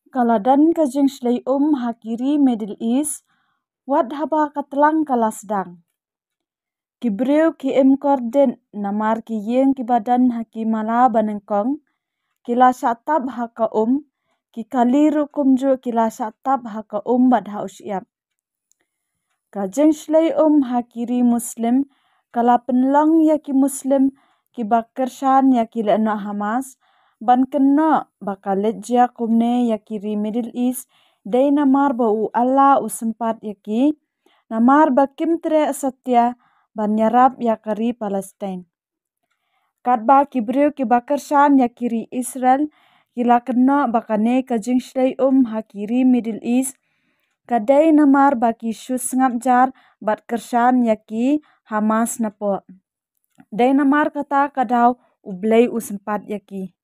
Kaladan kajeng shlei hakiri Middle East, wat haba katlang kalasdang. Kibreu ki korden namar ki yeng ki badan haki mala banengkong, kila syatab haka ki kaliru kumju kila syatab haka bad hausiap. Kajeng shlei hakiri Muslim, kala penlong ya ki Muslim ki bakershan ya ki leno Hamas, ban kena bakalet jia kumne ya kiri Middle East, day namar bau Allah sempat ya ki, namar bakim tre satya ban nyarap ya kari Palestine. Kat ba kibreu ki bakershan ya kiri Israel, kila kena bakane kajeng shlei hakiri Middle East, kadai namar baki shus ngap jar bat kershan ya ki Hamas napo. Dai namar kata kadau ublei sempat ya ki.